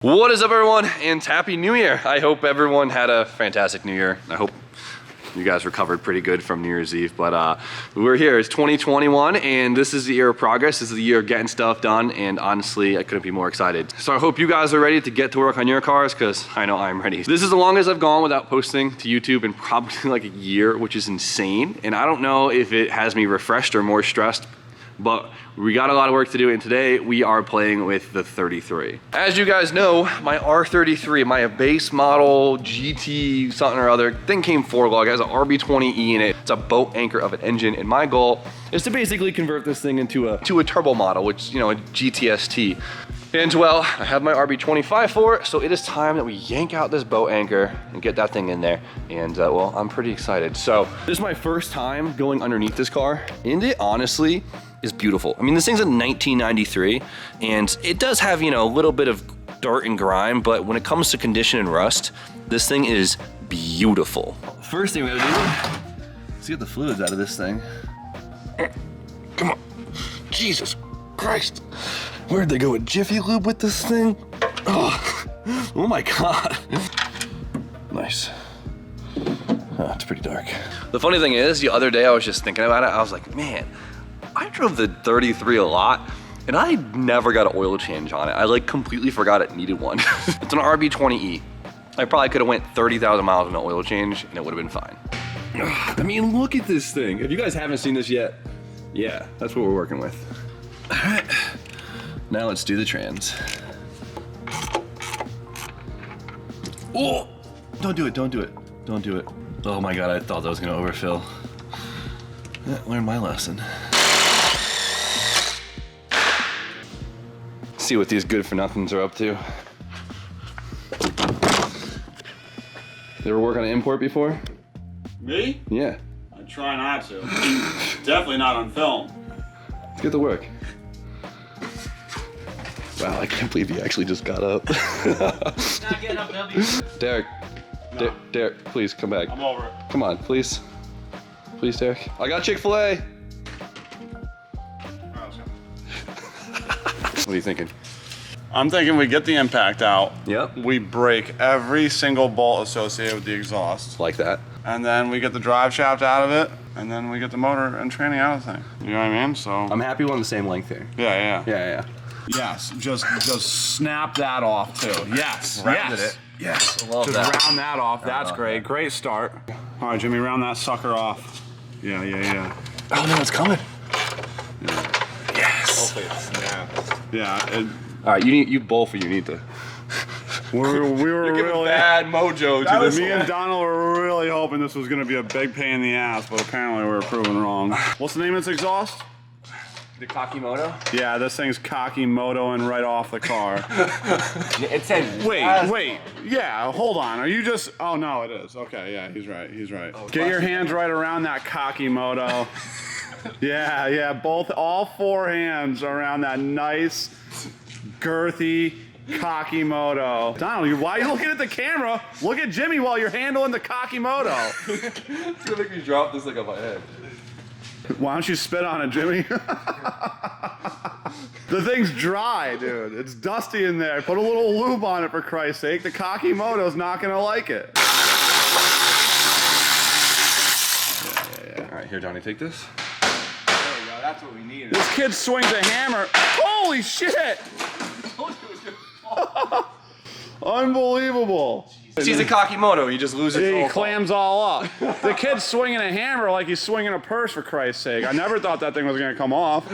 What is up, everyone, and Happy New Year. I hope everyone had a fantastic New Year. I hope you guys recovered pretty good from New Year's Eve, but we're here. It's 2021, and this is the year of progress. This is the year of getting stuff done, and honestly, I couldn't be more excited. So I hope you guys are ready to get to work on your cars, because I know I'm ready. This is the longest I've gone without posting to YouTube in probably like a year, which is insane, and I don't know if it has me refreshed or more stressed, but we got a lot of work to do, and today we are playing with the 33. As you guys know, my R33, my base model GT something or other, thing came 4-lug, it has an RB20E in it. It's a boat anchor of an engine, and my goal is to basically convert this thing into a turbo model, which, you know, a GTST. And well, I have my RB25 for it, so it is time that we yank out this boat anchor and get that thing in there. And well, I'm pretty excited. So this is my first time going underneath this car, and it honestly is beautiful. I mean, this thing's a 1993, and it does have, you know, a little bit of dirt and grime, but when it comes to condition and rust, this thing is beautiful. First thing we gotta do is get the fluids out of this thing. Come on, Jesus Christ. Where'd they go with Jiffy Lube with this thing? Oh my God. Nice. Oh, it's pretty dark. The funny thing is, the other day I was just thinking about it, I was like, man, I drove the 33 a lot, and I never got an oil change on it. I like completely forgot it needed one. It's an RB20E. I probably could have went 30,000 miles on an oil change, and it would have been fine. I mean, look at this thing. If you guys haven't seen this yet, yeah, that's what we're working with. All right, now let's do the trans. Oh, don't do it, don't do it, don't do it. Oh my God, I thought that was gonna overfill. Yeah, learned my lesson. See what these good for nothings are up to. You ever work on an import before? Me? Yeah. I try not to. Definitely not on film. Let's get to work. Wow, I can't believe he actually just got up. Not getting up, W. Derek, No. Derek, please come back. I'm over it. Come on, please. Please, Derek. I got Chick-fil-A. What are you thinking? I'm thinking we get the impact out. Yep. We break every single bolt associated with the exhaust. Like that. And then we get the drive shaft out of it. And then we get the motor and tranny out of the thing. You know what I mean? So. I'm happy we're on the same length here. Yeah. Yeah. Yes. Just snap that off too. Yes. Rounded yes. it. Yes. I love just that. round that off. That's great. Great start. All right, Jimmy, round that sucker off. Yeah. Oh no, it's coming. Yes. Hopefully it snaps. Yeah. All right, you both of you need to. We were really bad mojo to this. Me and Donald were really hoping this was going to be a big pain in the ass, but apparently we were proven wrong. What's the name of this exhaust? The Kakimoto? Yeah, this thing's cocky motoing right off the car. It said. Wait. Yeah, hold on. Are you just? Oh no, it is. Okay, yeah, he's right. Oh, get your hands right around that cocky moto. Yeah. All 4 hands around that nice, girthy, cocky moto. Donald, why are you looking at the camera? Look at Jimmy while you're handling the cocky moto. It's gonna make me drop this like on my head. Why don't you spit on it, Jimmy? The thing's dry, dude. It's dusty in there. Put a little lube on it, for Christ's sake. The cocky moto's not gonna like it. Yeah. All right, here, Johnny, take this. There we go, that's what we needed. This kid swings a hammer. Holy shit! Unbelievable. She's a Kakimoto, you just lose it. He clams all up. The kid's swinging a hammer like he's swinging a purse, for Christ's sake. I never thought that thing was gonna come off.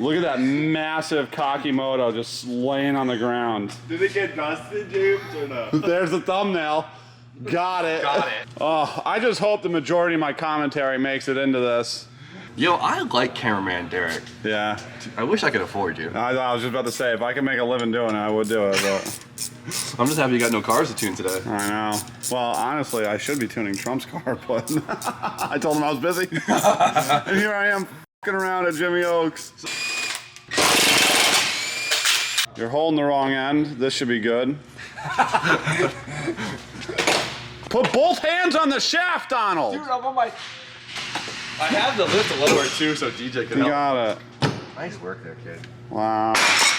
Look at that massive cocky moto just laying on the ground. Did it get dusted, James, or no? There's the thumbnail. Got it. Oh, I just hope the majority of my commentary makes it into this. Yo, I like cameraman Derek. Yeah. I wish I could afford you. I was just about to say, if I could make a living doing it, I would do it, but. I'm just happy you got no cars to tune today. I know. Well, honestly, I should be tuning Trump's car, but I told him I was busy. And here I am f***ing around at Jimmy Oaks. You're holding the wrong end. This should be good. Put both hands on the shaft, Donald. Dude, I'm on my... I have the lift to lower it too, so DJ can help. You got it. Nice work there, kid. Wow.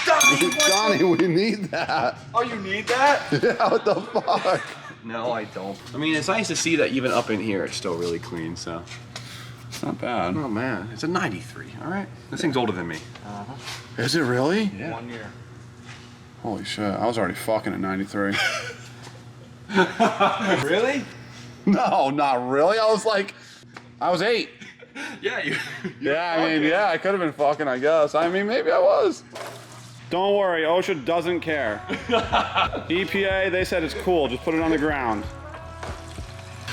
Johnny, we need that. Oh, you need that? Yeah, what the fuck? No, I don't. I mean, it's nice to see that even up in here, it's still really clean, so. It's not bad. Oh man, it's a 93, all right? This thing's older than me. Is it really? Yeah. 1 year. Holy shit, I was already fucking at 93. Really? No, not really. I was 8. Yeah, you. Yeah, I mean, yeah, I could have been fucking, I guess. I mean, maybe I was. Don't worry, OSHA doesn't care. EPA, they said it's cool, just put it on the ground.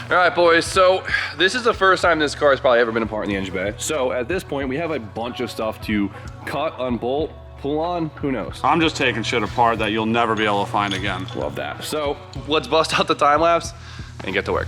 All right, boys, so this is the first time this car has probably ever been apart in the engine bay. So at this point, we have a bunch of stuff to cut, unbolt, pull on, who knows? I'm just taking shit apart that you'll never be able to find again. Love that. So let's bust out the time lapse and get to work.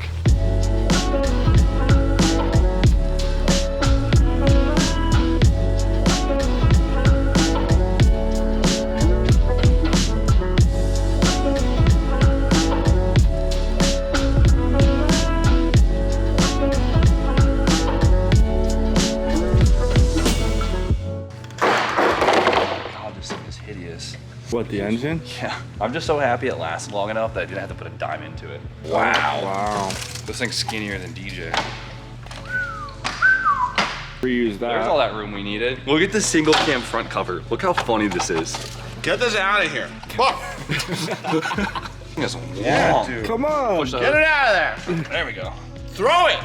What, the engine? Yeah, I'm just so happy it lasted long enough that I didn't have to put a dime into it. Wow. Wow. This thing's skinnier than DJ. Reuse that. There's all that room we needed. Look at the single cam front cover. Look how funny this is. Get this out of here. Fuck. It's long. Yeah, dude. Come on. Push Get it out of there. There we go. Throw it.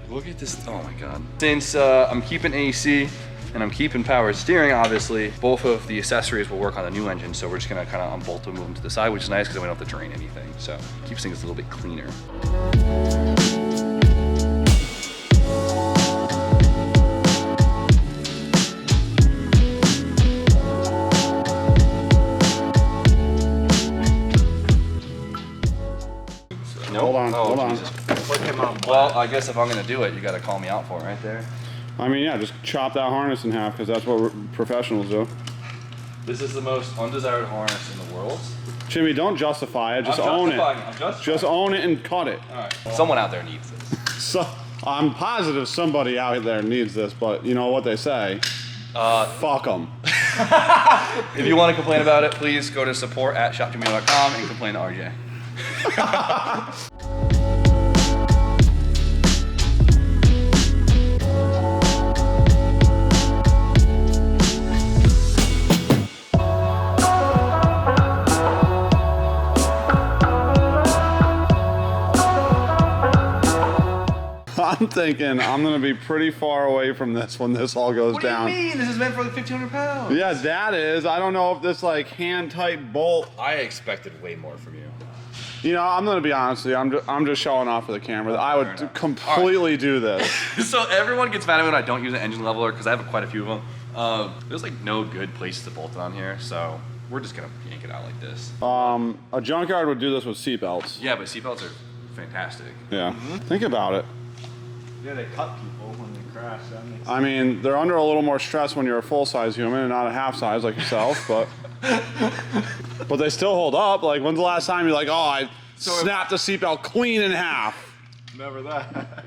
Look at this. Oh my god. Since I'm keeping AC and I'm keeping power steering, obviously, both of the accessories will work on the new engine, so we're just gonna kind of unbolt and move them to the side, which is nice because then we don't have to drain anything. So keeps things a little bit cleaner. Nope. Hold on, Oh, hold on. Jesus. Put him on. Well, I guess if I'm gonna do it, you gotta call me out for it right there. I mean, yeah, just chop that harness in half because that's what professionals do. This is the most undesired harness in the world. Jimmy, don't justify it. Just I'm own it. justifying I'm justifying Just own it and cut it. All right. Someone out there needs this. So I'm positive somebody out there needs this, but you know what they say? Fuck them. If you want to complain about it, please go to support@shopjimmy.com and complain to RJ. I'm thinking I'm gonna be pretty far away from this when this all goes down. What do you mean? This is meant for the 1,500 pounds. Yeah, that is. I don't know if this like hand tight bolt. I expected way more from you. You know, I'm gonna be honest with you. I'm just showing off for the camera. I Fair would enough. completely do this. So everyone gets mad at me when I don't use an engine leveler because I have quite a few of them. There's like no good places to bolt it on here, so we're just gonna yank it out like this. A junkyard would do this with seatbelts. Yeah, but seatbelts are fantastic. Yeah. Think about it. Yeah, they cut people when they crash. That makes I mean, they're under a little more stress when you're a full-size human and not a half-size like yourself, but they still hold up. Like, when's the last time you're like, oh, I snapped the seatbelt clean in half? never that.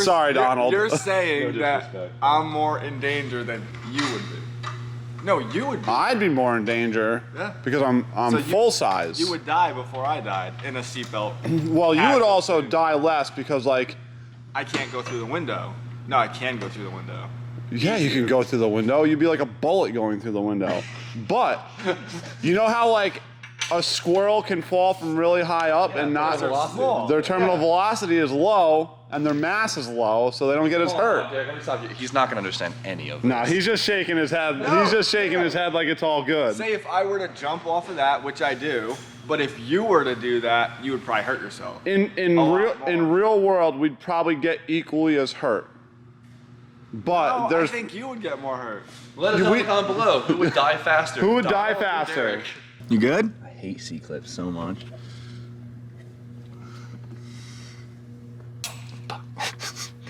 Sorry, Donald. You're saying No that disrespect. I'm more in danger than you would be. No, you would be. I'd be more in danger Yeah. because I'm So you- full-size. You would die before I died in a seatbelt. Well, you would Half. also die less because, like, I can't go through the window. No, I can go through the window. yeah, you can go through the window. You'd be like a bullet going through the window. But you know how like a squirrel can fall from really high up and not small. their terminal velocity is low and their mass is low, so they don't get as hurt. Derek, let me stop you. He's not gonna understand any of this. Nah, he's just shaking his head. He's just shaking his head like it's all good. Say if I were to jump off of that, which I do, but if you were to do that, you would probably hurt yourself. In lot more. real world, we'd probably get equally as hurt. But Oh, I there's think you would get more hurt. Let us know in the comment below who would die faster. who would die Donald or faster? Derek? You good? I hate C-clips so much.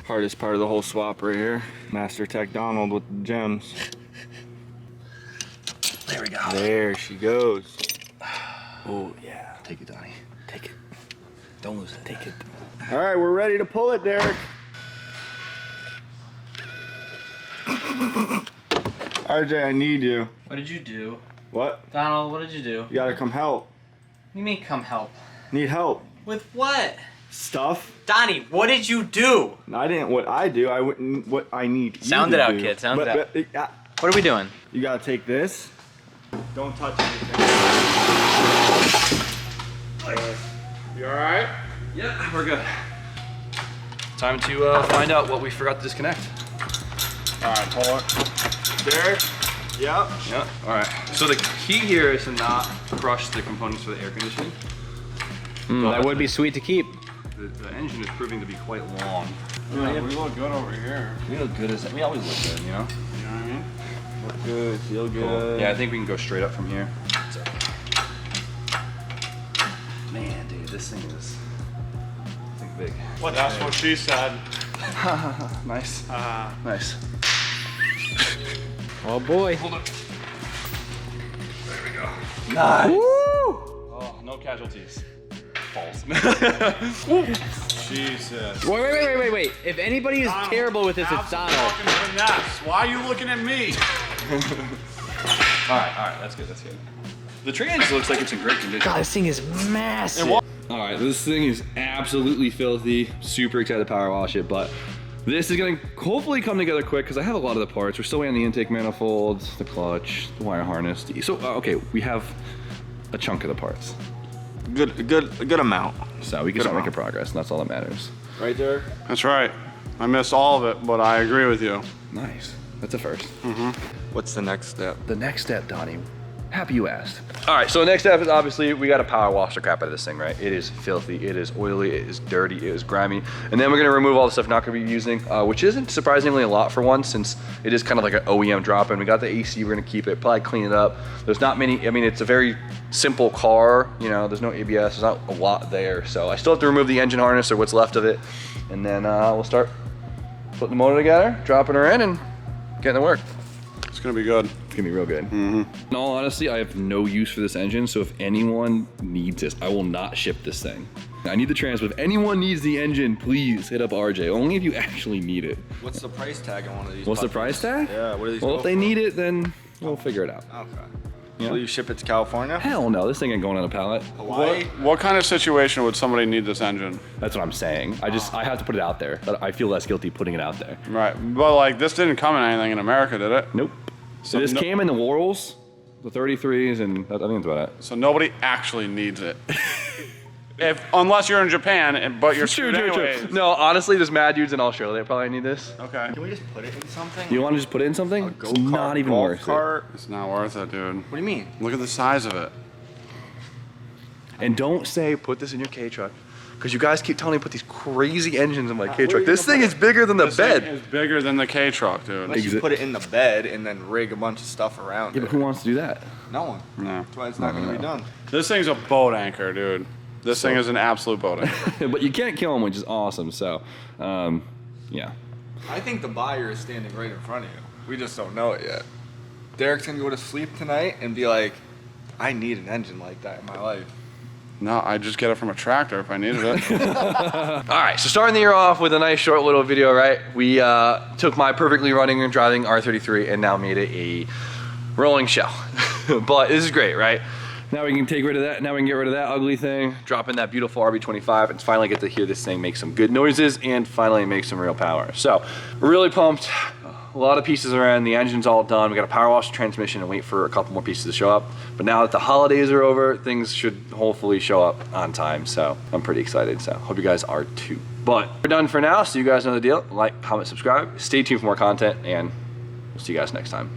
Hardest part of the whole swap right here. Master Tech Donald with the gems. There we go. There she goes. Oh yeah. Take it, Donnie. Take it. Don't lose it. Take it. All right, we're ready to pull it, Derek. RJ, I need you. What did you do? What? Donald, what did you do? You gotta come help. What do you mean come help? Need help. With what? Stuff. Donnie, what did you do? I didn't. What I do. I wouldn't. What I need. Sound you it to out, do. kid. Sound it out. But, What are we doing? you gotta take this. Don't touch anything. You all right? Yeah, we're good. Time to find out what we forgot to disconnect. All right, pull it. Derek. Yep. Yeah. All right. So the key here is to not crush the components for the air conditioning. That would be sweet to keep. The engine is proving to be quite long. Yeah, we look good over here. We look good as we always look good, you know. You know what I mean? Look good. Feel good. Cool. Yeah, I think we can go straight up from here. So. Man, dude, this thing is big. That's what she said. Nice. Nice. Oh boy. Hold on. There we go. Nice. Woo! Oh, no casualties. Falls. Jesus. Wait. If anybody is Donald, terrible with this, it's absolute Donald. fucking finesse. Why are you looking at me? All right, that's good. The trans looks like it's in great condition. God, this thing is massive. All right, this thing is absolutely filthy. Super excited to power wash it, but this is gonna hopefully come together quick because I have a lot of the parts. We're still waiting on the intake manifolds, the clutch, the wire harness. So okay, we have a chunk of the parts. Good amount. So we can start making progress, and that's all that matters. Right, Derek? That's right. I missed all of it, but I agree with you. Nice. That's a first. What's the next step? The next step, Donnie. Happy you asked. All right, so the next step is obviously we got to power wash the crap out of this thing, right? It is filthy, it is oily, it is dirty, it is grimy. And then we're gonna remove all the stuff not gonna be using, which isn't surprisingly a lot for one, since it is kind of like an OEM drop-in. We got the AC, we're gonna keep it, probably clean it up. There's not many, I mean, it's a very simple car, you know, there's no ABS, there's not a lot there. So I still have to remove the engine harness or what's left of it. And then we'll start putting the motor together, dropping her in, and getting to work. It's gonna be good. It's gonna be real good. In all honesty, I have no use for this engine, so if anyone needs this, I will not ship this thing. I need the trans, but if anyone needs the engine, please hit up RJ. Only if you actually need it. What's the price tag on one of these? What's the puppies? price tag? Yeah, what do these Well, go if they for? need it, then we'll figure it out. Okay. Yeah. Will you ship it to California? Hell no, this thing ain't going on a pallet. Hawaii? What kind of situation would somebody need this engine? That's what I'm saying. I have to put it out there. But I feel less guilty putting it out there. Right, but like this didn't come in anything in America, did it? Nope. So this came in the Laurels, the 33s, and I think that's about it. So nobody actually needs it. Unless you're in Japan, but you're screwed anyways. No, honestly, there's mad dudes in Australia that probably need this. Okay. Can we just put it in something? You want to just put it in something? It's Go-kart, not even golf worth cart? It's not worth it, dude. What do you mean? Look at the size of it. it. And don't say put this in your K truck, because you guys keep telling me to put these crazy engines in my K truck. This thing is bigger than the This thing bed. is bigger than the K truck, dude. Unless you put it in the bed and then rig a bunch of stuff around Yeah, it. but who wants to do that? No one. No. That's why it's not going to be done. This thing's a boat anchor, dude. This thing is an absolute boat anchor. But you can't kill them, which is awesome. So, yeah. I think the buyer is standing right in front of you. We just don't know it yet. Derek's going to go to sleep tonight and be like, I need an engine like that in my life. No, I'd just get it from a tractor if I needed it. All right, so starting the year off with a nice short little video, right? We took my perfectly running and driving R33 and now made it a rolling shell. But this is great, right? Now we can get rid of that ugly thing, drop in that beautiful RB25, and finally get to hear this thing make some good noises and finally make some real power. So, really pumped. A lot of pieces around, the engine's all done. We got to power wash the transmission and wait for a couple more pieces to show up. But now that the holidays are over, things should hopefully show up on time. So I'm pretty excited. So hope you guys are too. But we're done for now. So you guys know the deal. Like, comment, subscribe. Stay tuned for more content, and we'll see you guys next time.